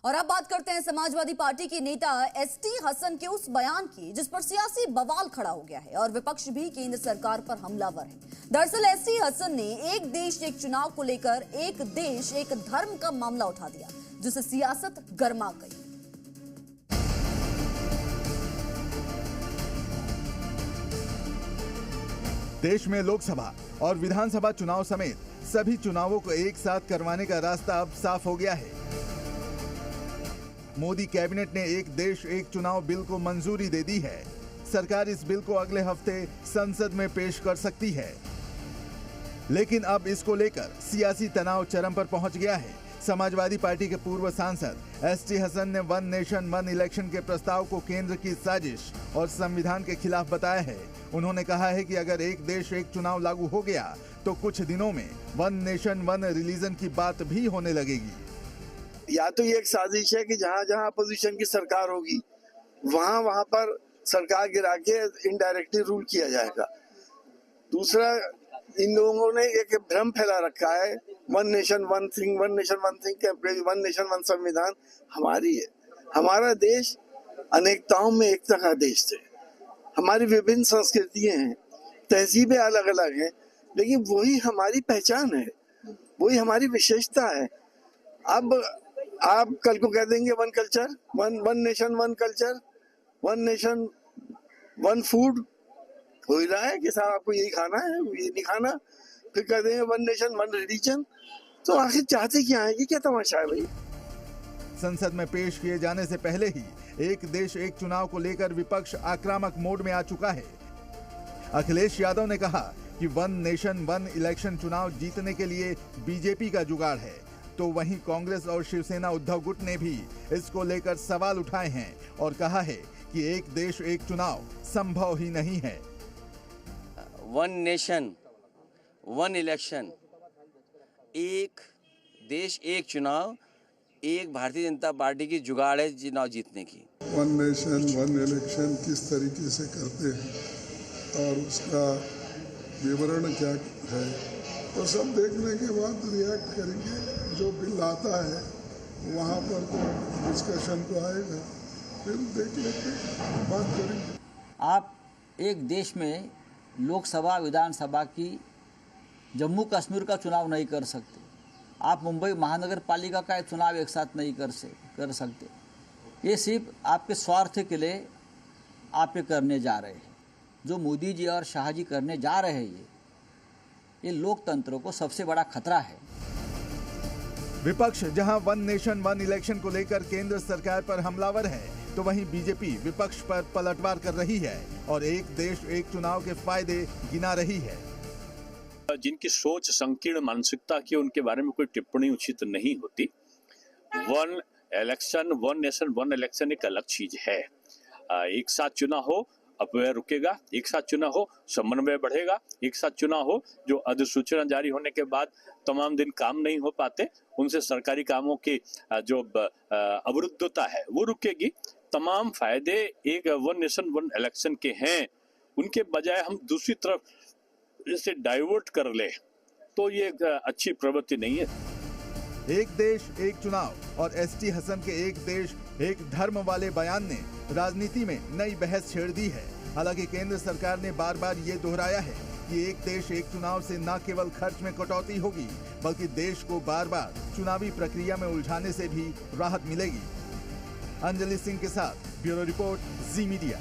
और अब बात करते हैं समाजवादी पार्टी की नेता एसटी हसन के उस बयान की जिस पर सियासी बवाल खड़ा हो गया है और विपक्ष भी केंद्र सरकार पर हमलावर है। दरअसल एसटी हसन ने एक देश एक चुनाव को लेकर एक देश एक धर्म का मामला उठा दिया, जिससे सियासत गर्मा गई। देश में लोकसभा और विधानसभा चुनाव समेत सभी चुनावों को एक साथ करवाने का रास्ता अब साफ हो गया है। मोदी कैबिनेट ने एक देश एक चुनाव बिल को मंजूरी दे दी है। सरकार इस बिल को अगले हफ्ते संसद में पेश कर सकती है, लेकिन अब इसको लेकर सियासी तनाव चरम पर पहुंच गया है। समाजवादी पार्टी के पूर्व सांसद एसटी हसन ने वन नेशन वन इलेक्शन के प्रस्ताव को केंद्र की साजिश और संविधान के खिलाफ बताया है। उन्होंने कहा है कि अगर एक देश एक चुनाव लागू हो गया तो कुछ दिनों में वन नेशन वन रिलीजन की बात भी होने लगेगी। या तो ये एक साजिश है कि जहां जहां अपोजिशन की सरकार होगी वहां वहां पर सरकार गिरा के इनडायरेक्टली रूल किया जाएगा। दूसरा, इन लोगों ने एक भ्रम फैला रखा है one nation one thing, one nation one thing, one nation one संविधान हमारी है। हमारा देश अनेकताओं में एकता का देश है। हमारी विभिन्न संस्कृतियां हैं, तहजीबें अलग अलग हैं, लेकिन वही हमारी पहचान है, वही हमारी विशेषता है। अब आप कल को कह देंगे one culture, one nation one culture, one nation one food हो ही रहा है कि साहब आपको यही खाना है, ये नहीं खाना। फिर कह देंगे वन नेशन वन रिलीजन। तो आखिर चाहते क्या है? ये क्या तमाशा है भाई? संसद में पेश किए जाने से पहले ही एक देश एक चुनाव को लेकर विपक्ष आक्रामक मोड में आ चुका है। अखिलेश यादव ने कहा कि वन नेशन वन इलेक्शन चुनाव जीतने के लिए बीजेपी का जुगाड़ है, तो वहीं कांग्रेस और शिवसेना उद्धव गुट ने भी इसको लेकर सवाल उठाए हैं और कहा है कि एक देश एक चुनाव संभव ही नहीं है। वन नेशन वन इलेक्शन, एक देश एक चुनाव, एक भारतीय जनता पार्टी की जुगाड़ है चुनाव जीतने की। वन नेशन वन इलेक्शन किस तरीके से करते हैं और उसका विवरण क्या है, तो सब देखने के बाद रिएक्ट करेंगे। जो बिल आता है वहाँ पर तो डिस्कशन तो आएगा, फिर देख लेते बात करेंगे। आप एक देश में लोकसभा विधानसभा की जम्मू कश्मीर का चुनाव नहीं कर सकते। आप मुंबई महानगर पालिका का चुनाव एक साथ नहीं कर सकते। ये सिर्फ आपके स्वार्थ के लिए आप ये करने जा रहे हैं। जो मोदी जी और शाह जी करने जा रहे हैं ये लोकतंत्र को सबसे बड़ा खतरा है। विपक्ष जहां वन नेशन वन इलेक्शन को लेकर केंद्र सरकार पर हमलावर है, तो वहीं बीजेपी विपक्ष पर पलटवार कर रही है और एक देश एक चुनाव के फायदे गिना रही है। जिनकी सोच संकीर्ण मानसिकता की, उनके बारे में कोई टिप्पणी उचित नहीं होती। One election one nation one election एक अलग चीज है। एक साथ चुनाव हो, अपव्यय रुकेगा, एक साथ चुनाव हो, समन्वय बढ़ेगा, एक साथ चुनाव हो, जो अधिसूचना जारी होने के बाद तमाम दिन काम नहीं हो पाते, उनसे सरकारी कामों की जो अवरुद्धता है वो रुकेगी। तमाम फायदे एक वन नेशन वन इलेक्शन के हैं। उनके बजाय हम दूसरी तरफ इसे डाइवर्ट कर ले तो ये अच्छी प्रवृत्ति नहीं है। एक देश एक चुनाव और एसटी हसन के एक देश एक धर्म वाले बयान ने राजनीति में नई बहस छेड़ दी है। हालांकि केंद्र सरकार ने बार बार ये दोहराया है कि एक देश एक चुनाव से न केवल खर्च में कटौती होगी, बल्कि देश को बार बार चुनावी प्रक्रिया में उलझाने से भी राहत मिलेगी। अंजलि सिंह के साथ ब्यूरो रिपोर्ट, जी मीडिया।